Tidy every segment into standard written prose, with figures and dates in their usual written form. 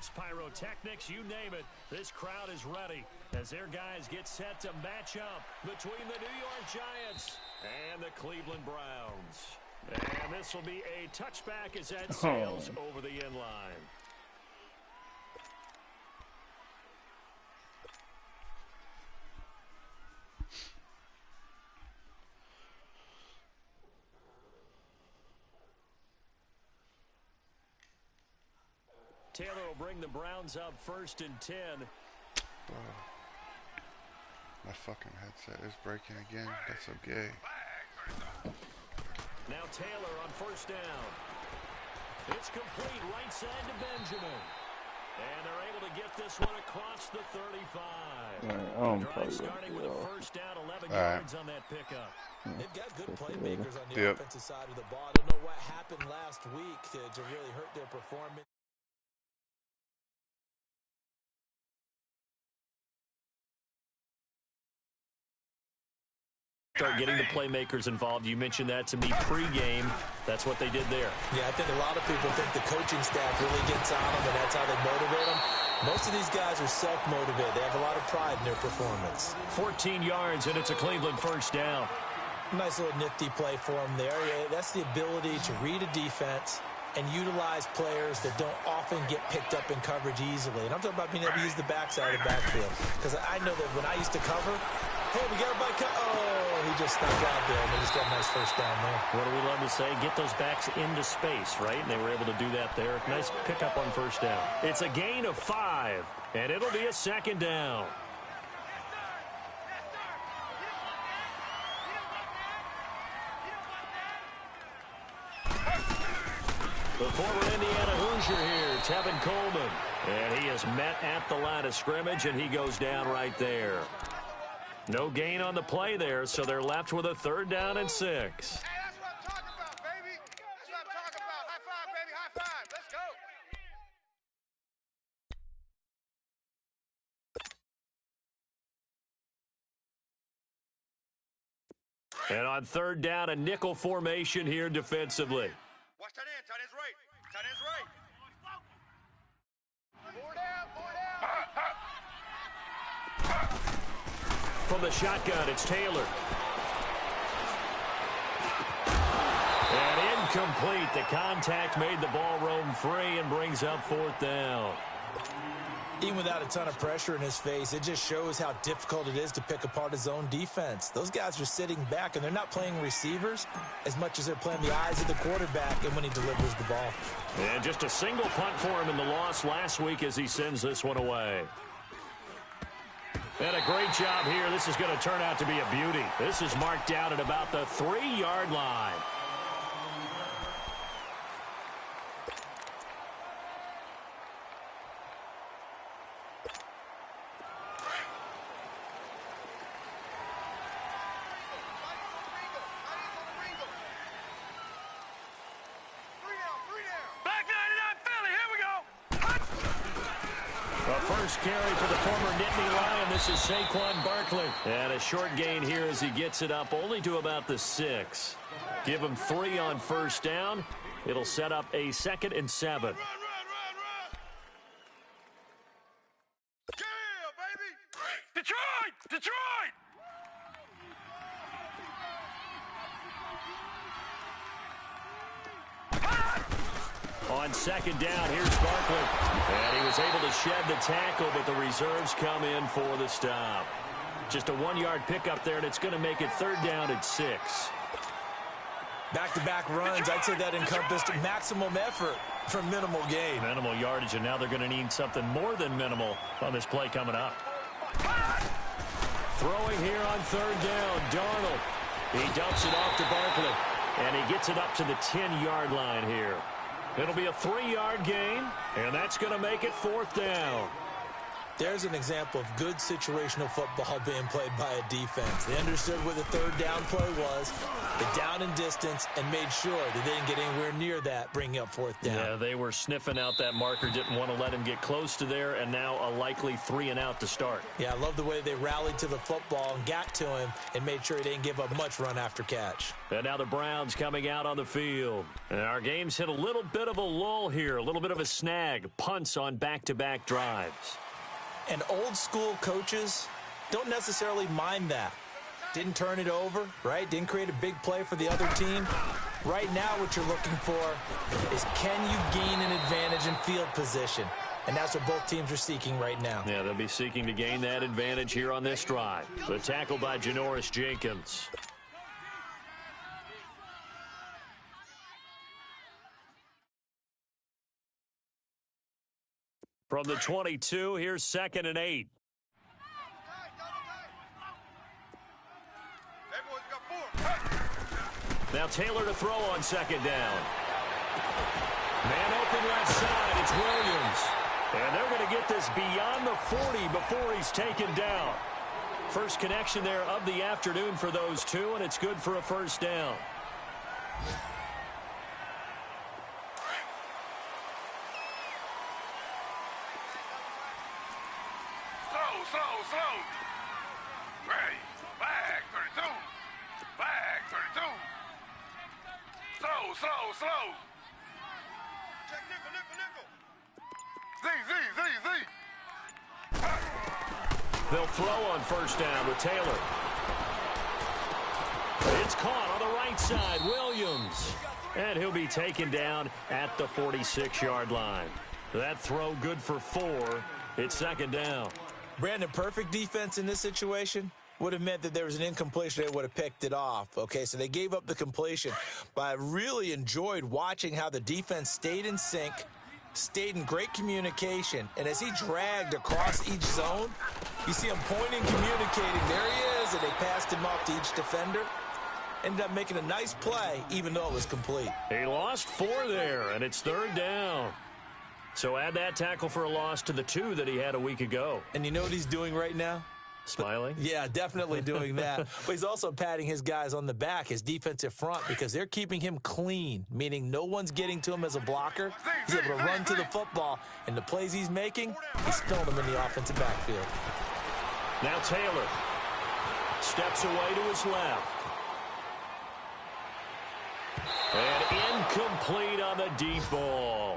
fireworks, pyrotechnics, you name it. This crowd is ready as their guys get set to match up between the New York Giants and the Cleveland Browns. And this will be a touchback as that sails over the end line. Taylor will bring the Browns up 1st and 10. My fucking headset is breaking again. That's so gay. Now Taylor on 1st down. It's complete right side to Benjamin. And they're able to get this one across the 35. Drive starting with a 1st down, 11 yards on that pickup. They've got good playmakers on the offensive side of the ball. I don't know what happened last week to really hurt their performance. Start getting the playmakers involved. You mentioned that to me pregame. That's what they did there. Yeah, I think a lot of people think the coaching staff really gets on them, and that's how they motivate them. Most of these guys are self-motivated. They have a lot of pride in their performance. 14 yards, and it's a Cleveland 1st down. Nice little nifty play for them there. That's the ability to read a defense and utilize players that don't often get picked up in coverage easily. And I'm talking about being able to use the backside of the backfield. Because I know that when I used to cover, hey, we got everybody he just snuck out there, and they just got a nice 1st down there. What do we love to say? Get those backs into space, right? And they were able to do that there. Nice pickup on 1st down. It's a gain of 5, and it'll be a 2nd down. The former Indiana Hoosier here, Tevin Coleman. And he is met at the line of scrimmage, and he goes down right there. No gain on the play there, so they're left with a 3rd down and 6. Hey, that's what I'm talking about, baby. That's what I'm talking about. High five, baby. High five. Let's go. And on 3rd down, a nickel formation here defensively. Watch tight end. Tight end's right. Tight end's right. 4 down. 4 down. From the shotgun, it's Taylor. And incomplete. The contact made the ball roam free and brings up 4th down. Even without a ton of pressure in his face, it just shows how difficult it is to pick apart his own defense. Those guys are sitting back, and they're not playing receivers as much as they're playing the eyes of the quarterback and when he delivers the ball. And just a single punt for him in the loss last week as he sends this one away. And a great job here. This is going to turn out to be a beauty. This is marked out at about the 3-yard line. First carry for the former Nittany Lion. This is Saquon Barkley. And a short gain here as he gets it up only to about the 6. Give him 3 on 1st down. It'll set up a 2nd and 7. Run. Yeah, baby. Detroit. On 2nd down, here's Barkley. And he was able to shed the tackle, but the reserves come in for the stop. Just a 1-yard pickup there, and it's going to make it 3rd down and 6. Back-to-back runs, I'd say that encompassed maximum effort for minimal gain. Minimal yardage, and now they're going to need something more than minimal on this play coming up. Throwing here on 3rd down, Darnold. He dumps it off to Barkley, and he gets it up to the 10-yard line here. It'll be a 3-yard gain, and that's going to make it 4th down. There's an example of good situational football being played by a defense. They understood where the third down play was, the down and distance, and made sure they didn't get anywhere near that, bringing up fourth down. Yeah, they were sniffing out that marker, didn't want to let him get close to there, and now a likely 3-and-out to start. Yeah, I love the way they rallied to the football and got to him and made sure he didn't give up much run after catch. And now the Browns coming out on the field. And our game's hit a little bit of a lull here, a little bit of a snag. Punts on back-to-back drives. And old-school coaches don't necessarily mind that. Didn't turn it over, right? Didn't create a big play for the other team. Right now what you're looking for is, can you gain an advantage in field position? And that's what both teams are seeking right now. Yeah, they'll be seeking to gain that advantage here on this drive. The tackle by Janoris Jenkins. From the 22, here's 2nd and 8. Now Taylor to throw on 2nd down. Man open left side, it's Williams. And they're going to get this beyond the 40 before he's taken down. First connection there of the afternoon for those two, and it's good for a first down. Slow. Ready. Flag 32. Flag 32. Slow. Check nickel. Z. They'll throw on first down with Taylor. It's caught on the right side, Williams. And he'll be taken down at the 46-yard line. That throw good for 4. It's 2nd down. Brandon, perfect defense in this situation would have meant that there was an incompletion. They would have picked it off. Okay, so they gave up the completion. But I really enjoyed watching how the defense stayed in sync, stayed in great communication. And as he dragged across each zone, you see him pointing, communicating. There he is, and they passed him off to each defender. Ended up making a nice play, even though it was complete. He lost 4 there, and it's 3rd down. So add that tackle for a loss to the 2 that he had a week ago. And you know what he's doing right now? Smiling? Yeah, definitely doing that. But he's also patting his guys on the back, his defensive front, because they're keeping him clean, meaning no one's getting to him as a blocker. He's able to run to the football, and the plays he's making, he's filling them in the offensive backfield. Now Taylor steps away to his left. And incomplete on the deep ball.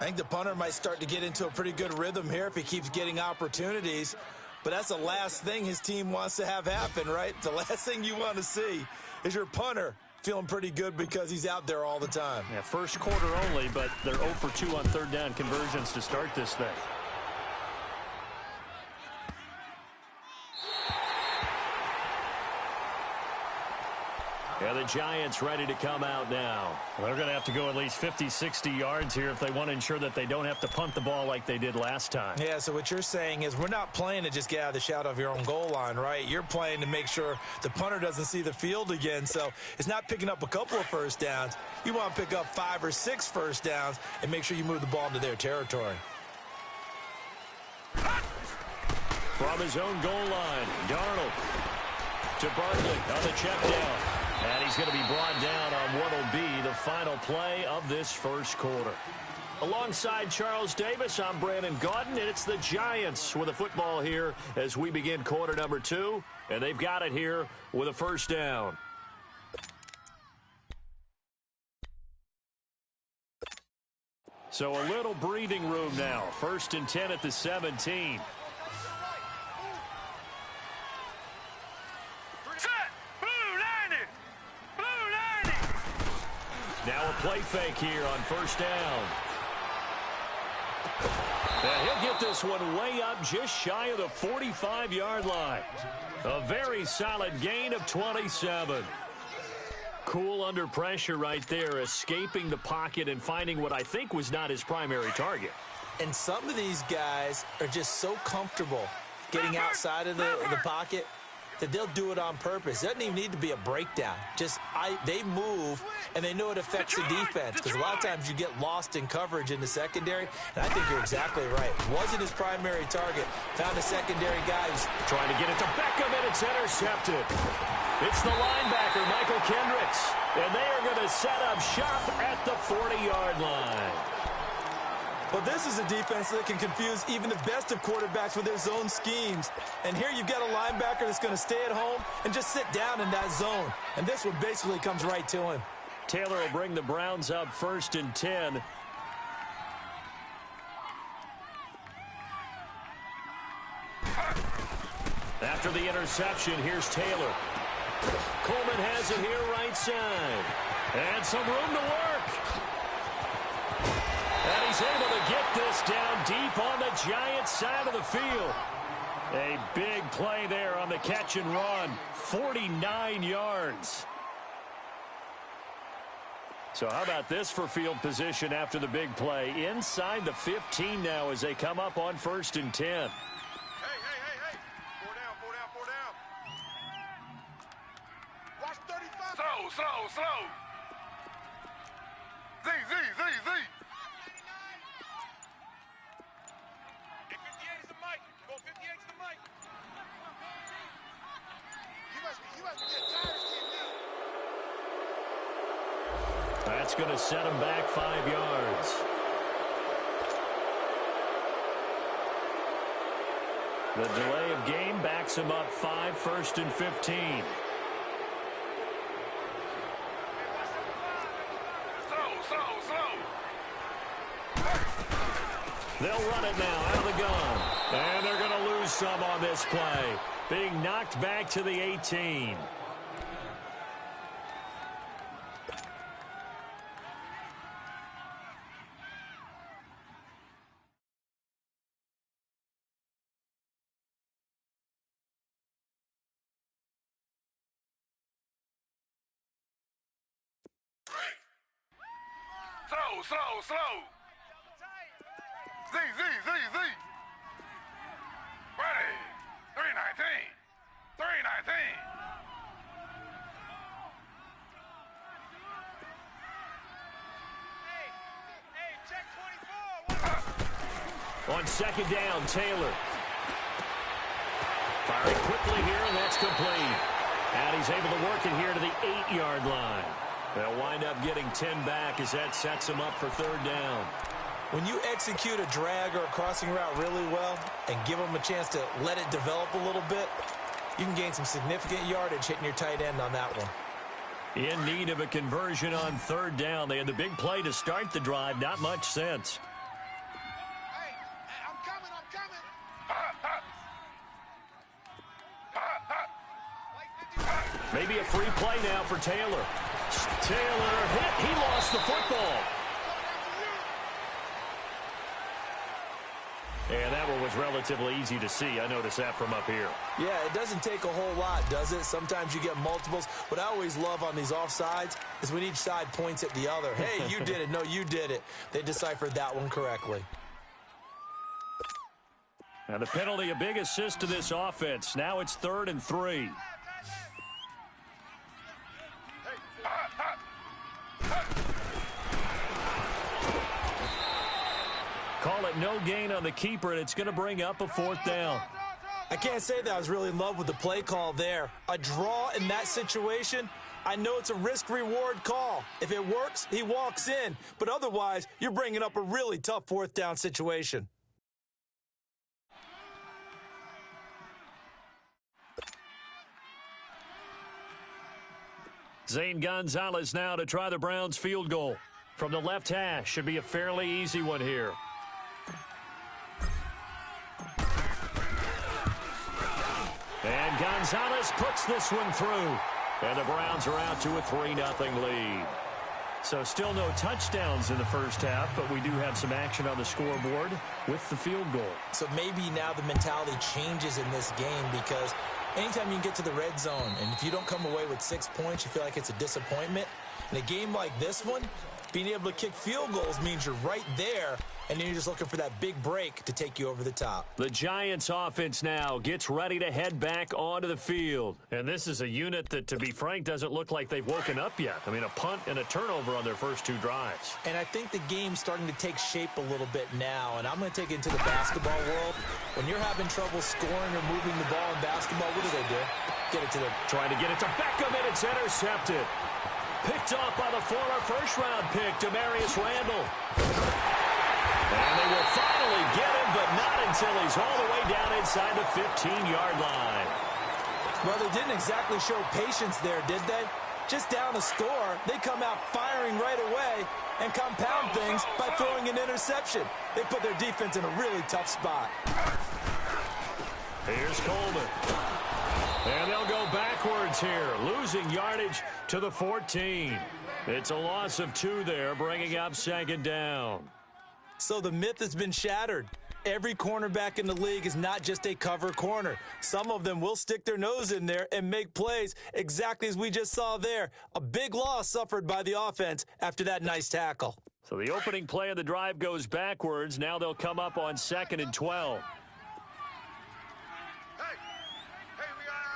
I think the punter might start to get into a pretty good rhythm here if he keeps getting opportunities. But that's the last thing his team wants to have happen, right? The last thing you want to see is your punter feeling pretty good because he's out there all the time. Yeah, first quarter only, but they're 0 for 2 on 3rd down conversions to start this thing. And the Giants ready to come out now. Well, they're going to have to go at least 50, 60 yards here if they want to ensure that they don't have to punt the ball like they did last time. Yeah, so what you're saying is we're not playing to just get out of the shadow of your own goal line, right? You're playing to make sure the punter doesn't see the field again. So it's not picking up a couple of first downs. You want to pick up 5 or 6 first downs and make sure you move the ball into their territory. From his own goal line, Darnold to Bartlett on the check down. And he's going to be brought down on what will be the final play of this first quarter. Alongside Charles Davis, I'm Brandon Gaudin, and it's the Giants with a football here as we begin quarter number 2. And they've got it here with a first down. So a little breathing room now. 1st and 10 at the 17. Now a play fake here on first down. And he'll get this one way up just shy of the 45-yard line. A very solid gain of 27. Cool under pressure right there, escaping the pocket and finding what I think was not his primary target. And some of these guys are just so comfortable getting outside of the pocket that they'll do it on purpose. It doesn't even need to be a breakdown. Just they move, and they know it affects the defense, because a lot of times you get lost in coverage in the secondary, and I think you're exactly right. Wasn't his primary target. Found a secondary guy who's trying to get it to Beckham, and it's intercepted. It's the linebacker, Michael Kendricks, and they are going to set up shop at the 40-yard line. Well, this is a defense that can confuse even the best of quarterbacks with their zone schemes. And here you've got a linebacker that's going to stay at home and just sit down in that zone. And this one basically comes right to him. Taylor will bring the Browns up 1st and 10. After the interception, here's Taylor. Coleman has it here right side. And some room to work. And he's able to get this down deep on the Giants side of the field. A big play there on the catch and run. 49 yards. So how about this for field position after the big play? Inside the 15 now as they come up on 1st and 10. Hey. 4 down. Watch 35. Slow. Z. Hey, 58 is the mic. Go 58 is the mic. You must be tired of seeing me. That's going to set him back 5 yards. The delay of game backs him up 5, 1st and 15. They'll run it now out of the gun. And they're going to lose some on this play. Being knocked back to the 18. Slow. Z. Ready. 319. Hey, check 24. On 2nd down, Taylor. Firing quickly here, and that's complete. And he's able to work it here to the 8-yard line. They'll wind up getting 10 back as that sets them up for 3rd down. When you execute a drag or a crossing route really well and give them a chance to let it develop a little bit, you can gain some significant yardage hitting your tight end on that one. In need of a conversion on 3rd down. They had the big play to start the drive. Not much sense. Hey, I'm coming. Maybe a free play now for Taylor. Taylor hit. He lost the football. And that one was relatively easy to see. I noticed that from up here. Yeah, it doesn't take a whole lot, does it? Sometimes you get multiples. What I always love on these offsides is when each side points at the other. Hey, you did it. No, you did it. They deciphered that one correctly. And the penalty, a big assist to this offense. Now it's 3rd and 3. Call it no gain on the keeper, and it's going to bring up a 4th down. I can't say that I was really in love with the play call there. A draw in that situation, I know it's a risk-reward call. If it works, he walks in. But otherwise, you're bringing up a really tough 4th down situation. Zane Gonzalez now to try the Browns field goal. From the left hash, should be a fairly easy one here. And Gonzalez puts this one through. And the Browns are out to a 3-0 lead. So still no touchdowns in the first half, but we do have some action on the scoreboard with the field goal. So maybe now the mentality changes in this game, because anytime you can get to the red zone, and if you don't come away with 6 points, you feel like it's a disappointment. In a game like this one, being able to kick field goals means you're right there and then you're just looking for that big break to take you over the top. The Giants offense now gets ready to head back onto the field. And this is a unit that, to be frank, doesn't look like they've woken up yet. I mean, a punt and a turnover on their first 2 drives. And I think the game's starting to take shape a little bit now, and I'm going to take it into the basketball world. When you're having trouble scoring or moving the ball in basketball, what do? Get it to the... Trying to get it to Beckham, and it's intercepted. Picked off by the former first-round pick, Demarius Randall. And they will finally get him, but not until he's all the way down inside the 15-yard line. Well, they didn't exactly show patience there, did they? Just down a score, they come out firing right away and compound things by throwing an interception. They put their defense in a really tough spot. Here's Coleman. And they'll go backwards here, losing yardage to the 14. It's a loss of 2 there, bringing up 2nd down. So the myth has been shattered. Every cornerback in the league is not just a cover corner. Some of them will stick their nose in there and make plays exactly as we just saw there. A big loss suffered by the offense after that nice tackle. So the opening play of the drive goes backwards. Now they'll come up on 2nd and 12. We got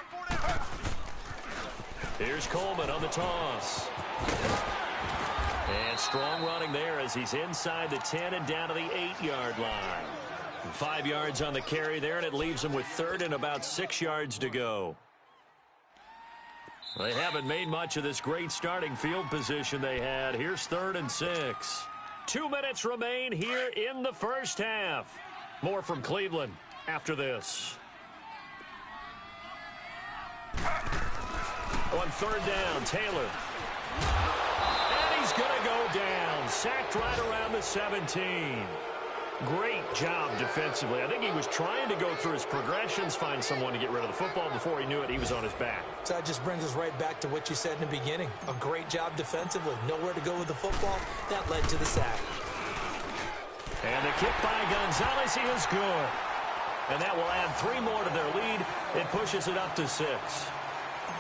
4 down. Here's Coleman on the toss. And strong running there as he's inside the 10 and down to the 8-yard line. 5 yards on the carry there, and it leaves him with 3rd and about 6 yards to go. They haven't made much of this great starting field position they had. Here's 3rd and 6. 2 minutes remain here in the first half. More from Cleveland after this. On 3rd down, Taylor. He's going to go down. Sacked right around the 17. Great job defensively. I think he was trying to go through his progressions, find someone to get rid of the football. Before he knew it, he was on his back. So that just brings us right back to what you said in the beginning. A great job defensively. Nowhere to go with the football. That led to the sack. And the kick by Gonzalez, he is good. And that will add 3 more to their lead. It pushes it up to 6.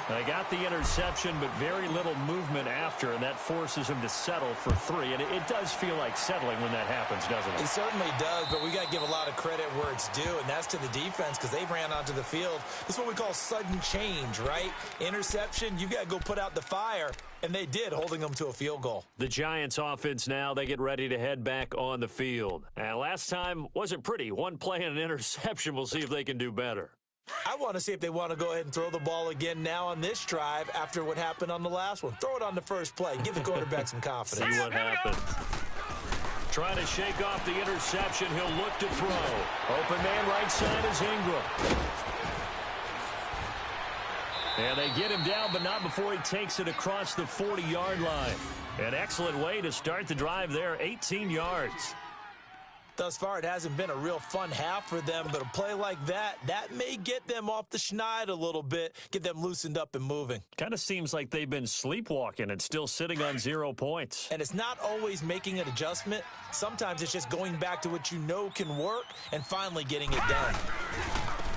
They got the interception, but very little movement after, and that forces him to settle for 3. And it does feel like settling when that happens, doesn't it? It certainly does, but we got to give a lot of credit where it's due, and that's to the defense because they ran onto the field. This is what we call sudden change, right? Interception, you got to go put out the fire, and they did, holding them to a field goal. The Giants offense now, they get ready to head back on the field. And last time wasn't pretty. 1 play and an interception. We'll see if they can do better. I want to see if they want to go ahead and throw the ball again now on this drive after what happened on the last one. Throw it on the first play. Give the quarterback some confidence. See what happens. Trying to shake off the interception. He'll look to throw. Open man right side is Ingram. And they get him down, but not before he takes it across the 40-yard line. An excellent way to start the drive there, 18 yards. Thus far, it hasn't been a real fun half for them, but a play like that may get them off the schneid a little bit, get them loosened up and moving. Kind of seems like they've been sleepwalking and still sitting on 0 points. And it's not always making an adjustment. Sometimes it's just going back to what you know can work and finally getting it done.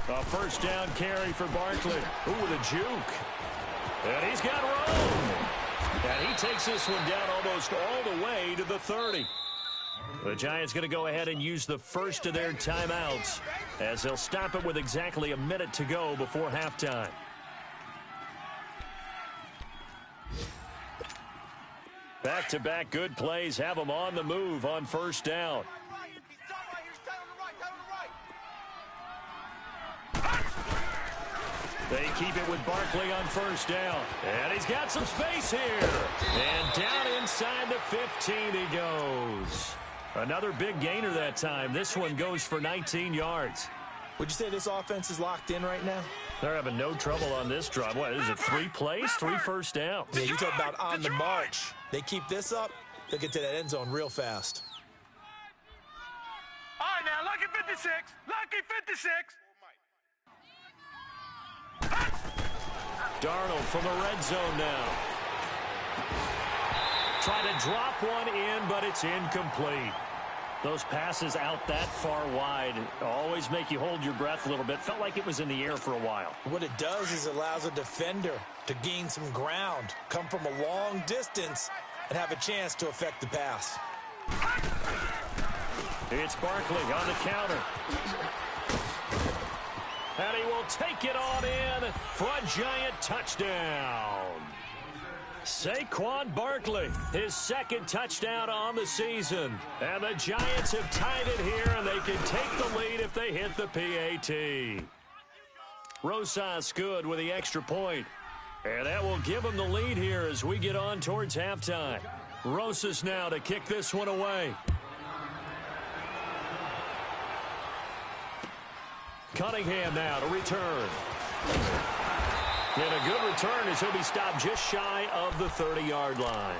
A first down carry for Barkley. Ooh, with a juke. And he's got room. And he takes this one down almost all the way to the 30. The Giants going to go ahead and use the first of their timeouts as they'll stop it with exactly a minute to go before halftime. Back-to-back good plays have them on the move on first down. They keep it with Barkley on first down. And he's got some space here. And down inside the 15 he goes. Another big gainer that time. This one goes for 19 yards. Would you say this offense is locked in right now? They're having no trouble on this drive. What is it, 3 plays, 3 first downs? Yeah, you talk about on the march. They keep this up, they'll get to that end zone real fast. All right, now, lucky 56. Lucky 56. Darnold from the red zone now. Try to drop one in, but it's incomplete. Those passes out that far wide always make you hold your breath a little bit. Felt like it was in the air for a while. What it does is it allows a defender to gain some ground, come from a long distance, and have a chance to affect the pass. It's Barkley on the counter. And he will take it on in for a Giant touchdown. Saquon Barkley, his second touchdown on the season. And the Giants have tied it here, and they can take the lead if they hit the PAT. Rosas good with the extra point. And that will give them the lead here as we get on towards halftime. Rosas now to kick this one away. Cunningham now to return. And a good return as he'll be stopped just shy of the 30-yard line.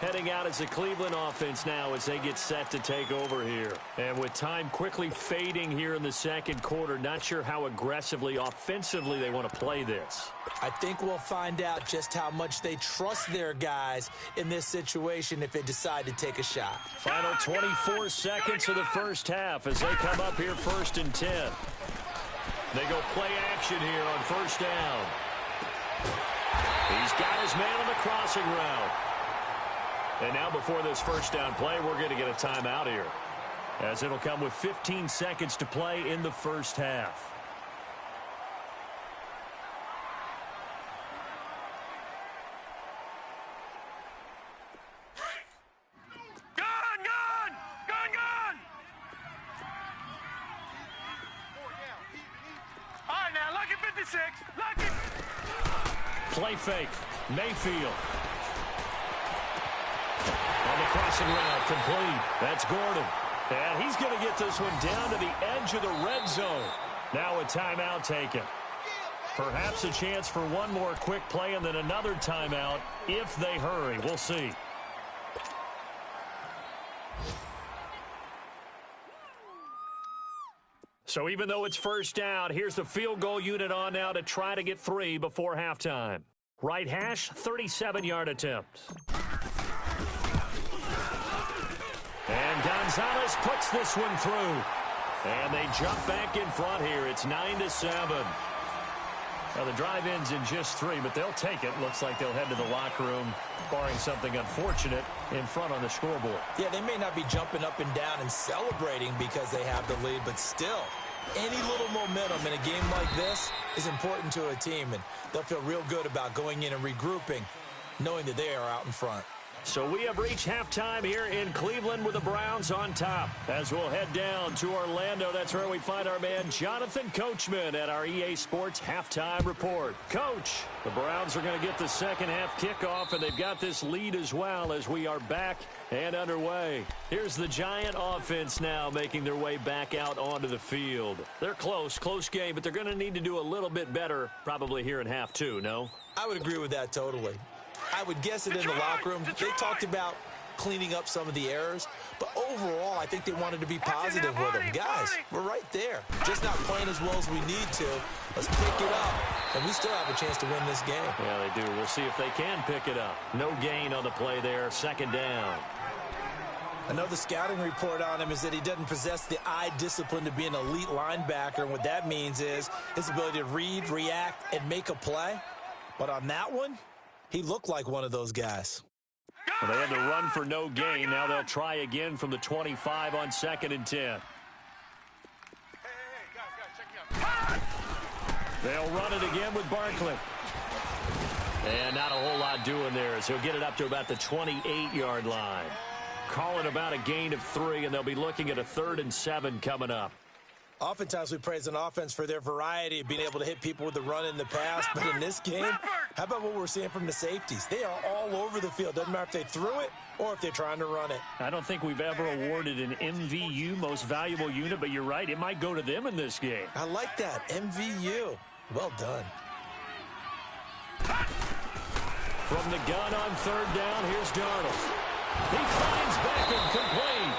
Heading out as the Cleveland offense now as they get set to take over here. And with time quickly fading here in the second quarter, not sure how aggressively, offensively they want to play this. I think we'll find out just how much they trust their guys in this situation if they decide to take a shot. Final 24 seconds of the first half as they come up here 1st and 10. They go play action here on first down. He's got his man on the crossing route. And now before this first down play, we're going to get a timeout here, as it'll come with 15 seconds to play in the first half. Gone! All right, now, lucky 56. Lucky. Play fake. Mayfield. On the crossing route, complete. That's Gordon. And he's going to get this one down to the edge of the red zone. Now a timeout taken. Perhaps a chance for one more quick play and then another timeout if they hurry. We'll see. So even though it's first down, here's the field goal unit on now to try to get 3 before halftime. Right hash, 37-yard attempt. And Gonzalez puts this one through. And they jump back in front here. It's 9-7. Now the drive ends in just 3, but they'll take it. Looks like they'll head to the locker room, barring something unfortunate, in front on the scoreboard. Yeah, they may not be jumping up and down and celebrating because they have the lead, but still, any little momentum in a game like this is important to a team, and they'll feel real good about going in and regrouping, knowing that they are out in front. So we have reached halftime here in Cleveland with the Browns on top. As we'll head down to Orlando, that's where we find our man Jonathan Coachman at our EA Sports Halftime Report. Coach, the Browns are going to get the second half kickoff, and they've got this lead as well as we are back and underway. Here's the Giant offense now making their way back out onto the field. They're close game, but they're going to need to do a little bit better probably here in half 2, no? I would agree with that totally. I would guess it in the locker room. They talked about cleaning up some of the errors, but overall, I think they wanted to be positive with them. Guys, we're right there. Just not playing as well as we need to. Let's pick it up, and we still have a chance to win this game. Yeah, they do. We'll see if they can pick it up. No gain on the play there. Second down. Another scouting report on him is that he doesn't possess the eye discipline to be an elite linebacker, and what that means is his ability to read, react, and make a play. But on that one, he looked like one of those guys. Well, they had to run for no gain. Now they'll try again from the 25 on 2nd and 10. Hey, guys, check me out. They'll run it again with Barkley. And not a whole lot doing there as he'll get it up to about the 28-yard line. Calling about a gain of 3, and they'll be looking at a 3rd and 7 coming up. Oftentimes we praise an offense for their variety of being able to hit people with the run in the past, but in this game, how about what we're seeing from the safeties? They are all over the field. Doesn't matter if they threw it or if they're trying to run it. I don't think we've ever awarded an MVU, most valuable unit, but you're right, it might go to them in this game. I like that, MVU. Well done. From the gun on 3rd down, here's Darnold. He finds Beckham complete.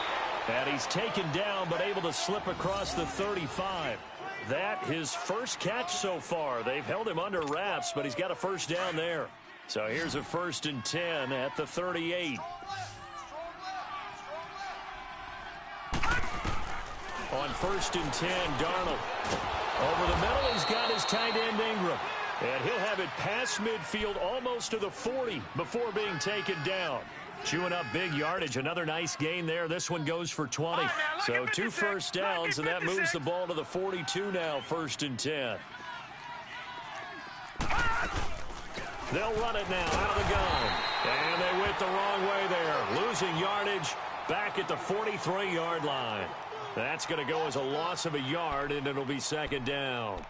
And he's taken down, but able to slip across the 35. That his first catch so far. They've held him under wraps, but he's got a first down there. So here's a 1st and 10 at the 38. On 1st and 10, Darnold. Over the middle, he's got his tight end Ingram. And he'll have it past midfield almost to the 40 before being taken down. Chewing up big yardage. Another nice gain there. This one goes for 20. So 2 first downs, and that moves the ball to the 42 now, 1st and 10. They'll run it now out of the gun. And they went the wrong way there. Losing yardage back at the 43-yard line. That's going to go as a loss of a yard, and it'll be 2nd down.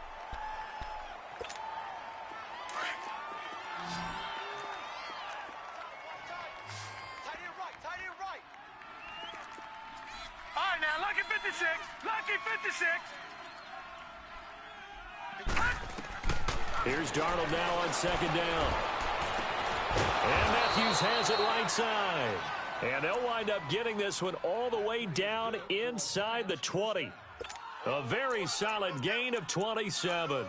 All right, now, lucky 56. Lucky 56. Here's Darnold now on 2nd down. And Matthews has it right side. And they'll wind up getting this one all the way down inside the 20. A very solid gain of 27.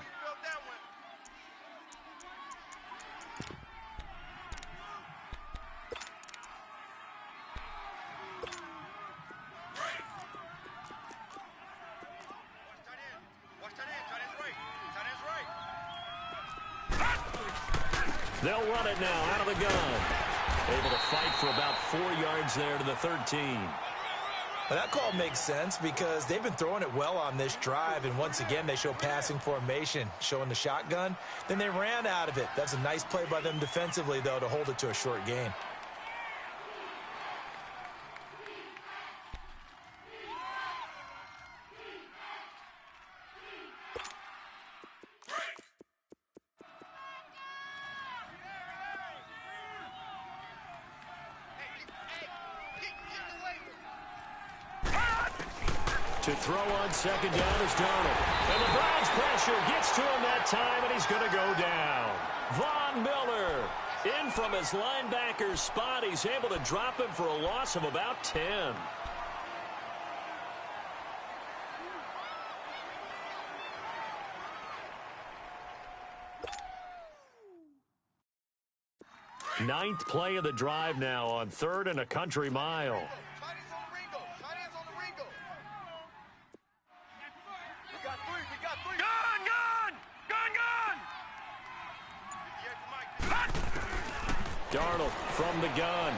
They'll run it now out of the gun. Able to fight for about 4 yards there to the 13. Well, that call makes sense because they've been throwing it well on this drive, and once again they show passing formation, showing the shotgun. Then they ran out of it. That's a nice play by them defensively, though, to hold it to a short gain. To throw on 2nd down is Darnold. And the Browns pressure gets to him that time, and he's going to go down. Von Miller in from his linebacker's spot. He's able to drop him for a loss of about 10. Ninth play of the drive now on 3rd and a country mile. Darnold from the gun.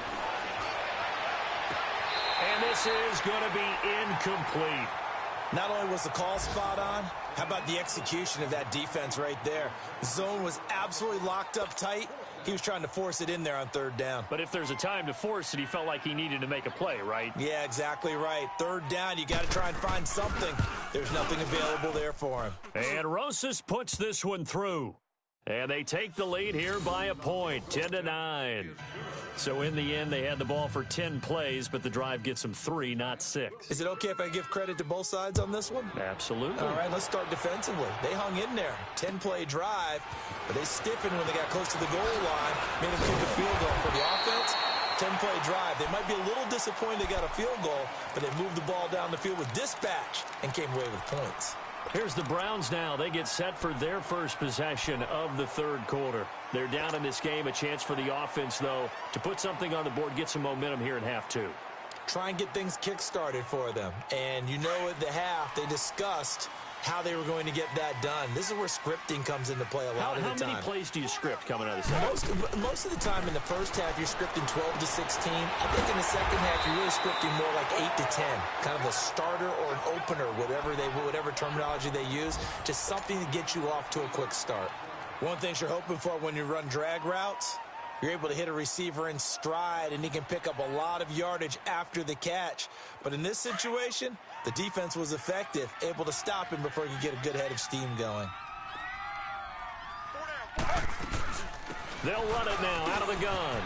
And this is going to be incomplete. Not only was the call spot on, how about the execution of that defense right there? The zone was absolutely locked up tight. He was trying to force it in there on 3rd down. But if there's a time to force it, he felt like he needed to make a play, right? Yeah, exactly right. 3rd down, you got to try and find something. There's nothing available there for him. And Rosas puts this one through. And they take the lead here by a point, 10-9. So in the end, they had the ball for 10 plays, but the drive gets them 3, not 6. Is it okay if I give credit to both sides on this one? Absolutely. All right, let's start defensively. They hung in there. 10-play drive, but they stiffened when they got close to the goal line, made them kick a field goal. For the offense, 10-play drive. They might be a little disappointed they got a field goal, but they moved the ball down the field with dispatch and came away with points. Here's the Browns now. They get set for their first possession of the 3rd quarter. They're down in this game. A chance for the offense, though, to put something on the board, get some momentum here in half 2. Try and get things kick-started for them. And you know at the half, they discussed how they were going to get that done. This is where scripting comes into play a lot of the time. How many plays do you script coming out of the second? Most of the time in the first half, you're scripting 12 to 16. I think in the second half, you're really scripting more like 8 to 10. Kind of a starter or an opener, whatever terminology they use. Just something to get you off to a quick start. One thing you're hoping for when you run drag routes, you're able to hit a receiver in stride, and he can pick up a lot of yardage after the catch. But in this situation, the defense was effective, able to stop him before he could get a good head of steam going. They'll run it now out of the gun.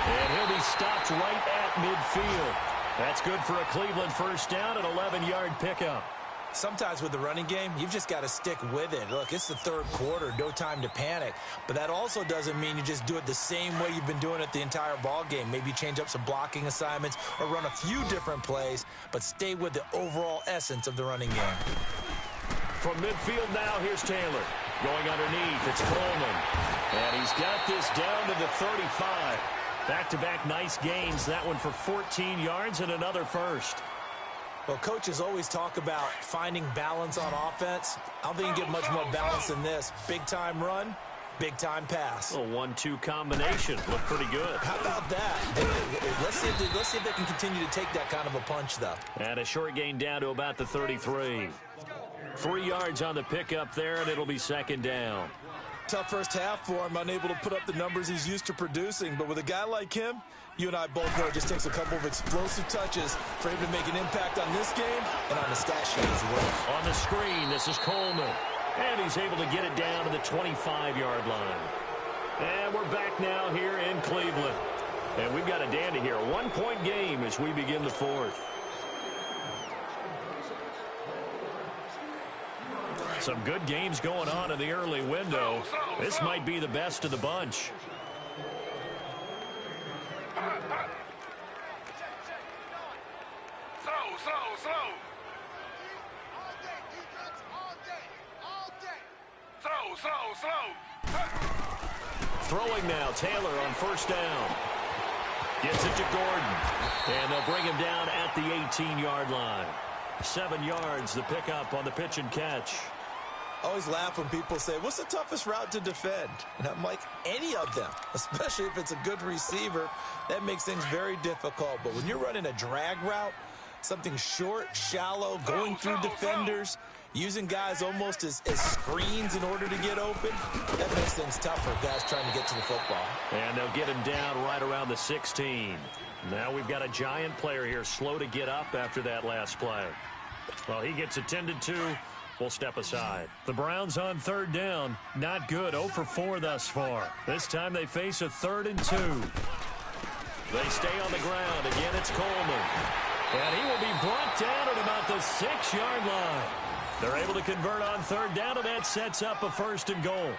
And he'll be stopped right at midfield. That's good for a Cleveland first down, an 11-yard pickup. Sometimes with the running game, you've just got to stick with it. Look, it's the 3rd quarter, no time to panic. But that also doesn't mean you just do it the same way you've been doing it the entire ball game. Maybe change up some blocking assignments or run a few different plays, but stay with the overall essence of the running game. From midfield now, here's Taylor. Going underneath, it's Coleman. And he's got this down to the 35. Back-to-back nice gains. That one for 14 yards and another first. Well, coaches always talk about finding balance on offense. I don't think you can get much more balance than this. Big-time run, Big-time pass. A 1-2 combination. Looked pretty good. How about that? Let's see if they can continue to take that kind of a punch, though. And a short gain down to about the 33. 3 yards on the pickup there, and it'll be second down. Tough first half for him, unable to put up the numbers he's used to producing. But with a guy like him, you and I both know it just takes a couple of explosive touches for him to make an impact on this game and on the stat sheet as well. On the screen, this is Coleman. And he's able to get it down to the 25-yard line. And we're back now here in Cleveland. And we've got a dandy here. A 1-point game as we begin the fourth. Some good games going on in the early window. This might be the best of the bunch. Throwing now, Taylor on first down. Gets it to Gordon. And they'll bring him down at the 18-yard line. 7 yards, the pickup on the pitch and catch. I always laugh when people say, what's the toughest route to defend? And I'm like, any of them, especially if it's a good receiver. That makes things very difficult. But when you're running a drag route, something short, shallow, going through defenders, using guys almost as screens in order to get open, that makes things tough for guys trying to get to the football. And they'll get him down right around the 16. Now we've got a giant player here slow to get up after that last play. Well, he gets attended to. We'll step aside. The Browns on third down. Not good. 0 for 4 thus far. This time they face a 3rd and 2. They stay on the ground. Again, it's Coleman. And he will be brought down at about the 6-yard line. They're able to convert on third down, and that sets up a 1st and goal.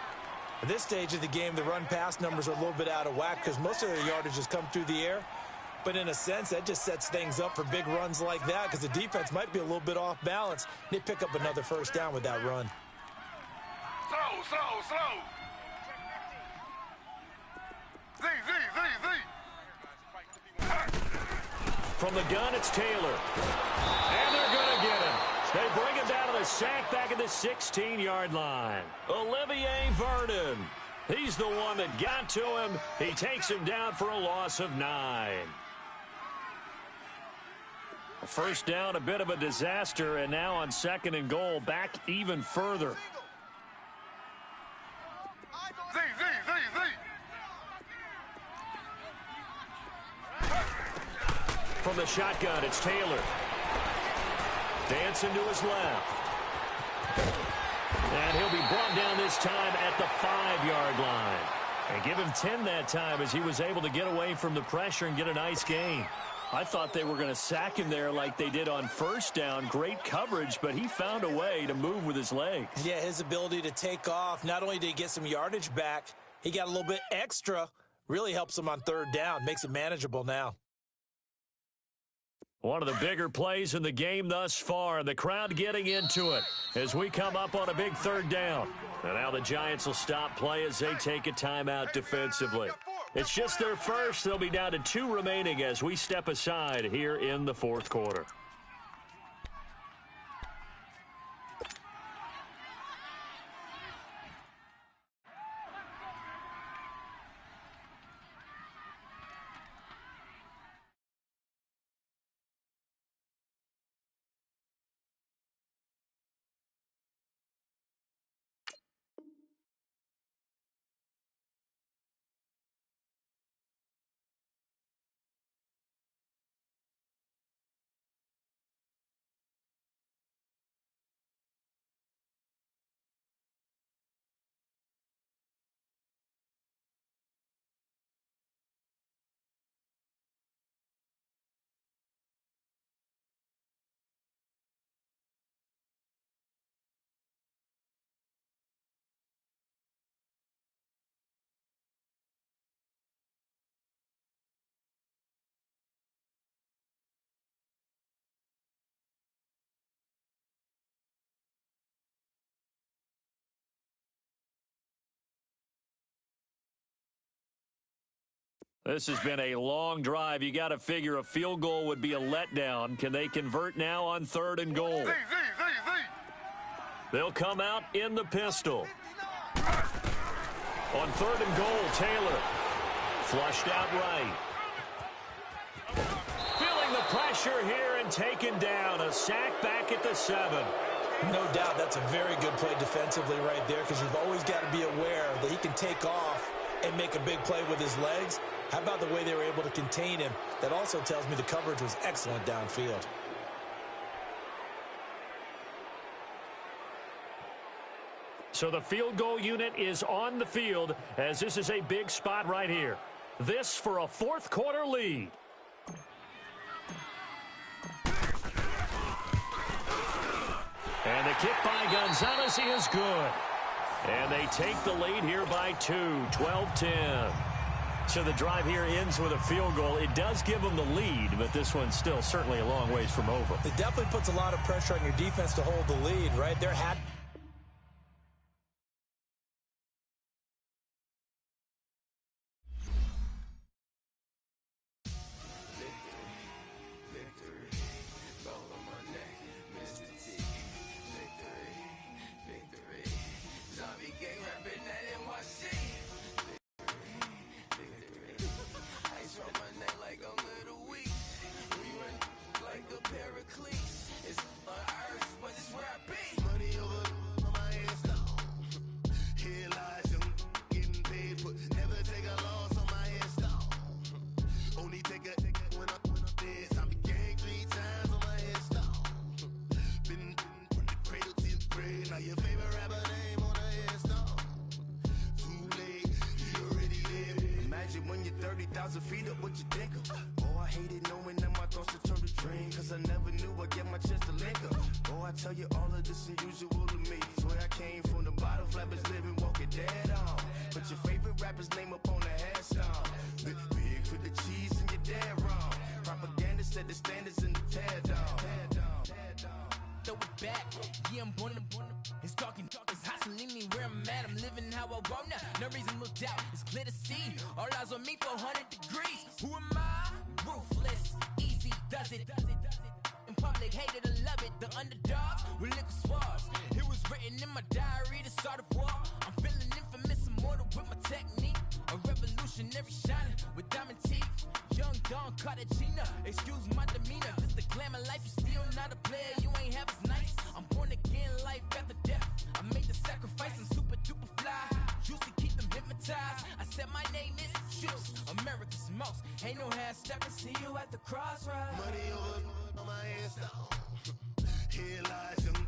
At this stage of the game, the run-pass numbers are a little bit out of whack because most of their yardage has come through the air. But in a sense, that just sets things up for big runs like that because the defense might be a little bit off balance. They pick up another 1st down with that run. Slow. From the gun, it's Taylor. And they're going to get him. They bring him down to the sack back at the 16-yard line. Olivier Vernon. He's the one that got to him. He takes him down for a loss of 9. First down, a bit of a disaster, and now on 2nd and goal, back even further. From the shotgun, it's Taylor. Dancing to his left. And he'll be brought down this time at the 5-yard line. And give him 10 that time as he was able to get away from the pressure and get a nice gain. I thought they were going to sack him there like they did on first down. Great coverage, but he found a way to move with his legs. Yeah, his ability to take off, not only did he get some yardage back, he got a little bit extra. Really helps him on third down, makes it manageable now. One of the bigger plays in the game thus far, and the crowd getting into it as we come up on a big 3rd down. And now the Giants will stop play as they take a timeout defensively. It's just their first. They'll be down to 2 remaining as we step aside here in the 4th quarter. This has been a long drive. You got to figure a field goal would be a letdown. Can they convert now on 3rd and goal? They'll come out in the pistol. On 3rd and goal, Taylor. Flushed out right. Feeling the pressure here and taken down. A sack back at the 7. No doubt that's a very good play defensively right there, because you've always got to be aware that he can take off and make a big play with his legs. How about the way they were able to contain him? That also tells me the coverage was excellent downfield. So the field goal unit is on the field, as this is a big spot right here. This for a 4th quarter lead. And the kick by Gonzalez is good. And they take the lead here by 2, 12-10. So the drive here ends with a field goal. It does give them the lead, but this one's still certainly a long ways from over. It definitely puts a lot of pressure on your defense to hold the lead, right? They're happy. When you're 30,000 feet up, what you think of? Oh, I hated knowing that my thoughts would turn to dream, cause I never knew I'd get my chance to link up. Oh, I tell you all of this unusual to me. Swear I came from the bottom, flappers living, walking dead on. Put your favorite rapper's name up on the headstone. Big for the cheese and you're dead wrong. Propaganda set the standards in the tear down. Throw it back, yeah, I'm born to it's talking, it's hustling me where I'm at. I'm living how I want now. No reason to look out, it's clear to see. All eyes on me, 400 degrees. Who am I? Ruthless, easy does it. In public, hated or love it. The underdogs with liquor swabs. It was written in my diary to start a war. I'm feeling infamous, immortal with my technique. A revolutionary shining with diamond teeth. Young Don Cartagena, excuse my demeanor. Just the glamour life, you still not a player. You ain't half as nice. I'm born again, life after death. I made the sacrifice, I'm super duper fly. Used to keep them hypnotized. I said my name is Juice, America's most. Ain't no half stepping, see you at the crossroads. Money over on my headstone. Here lies your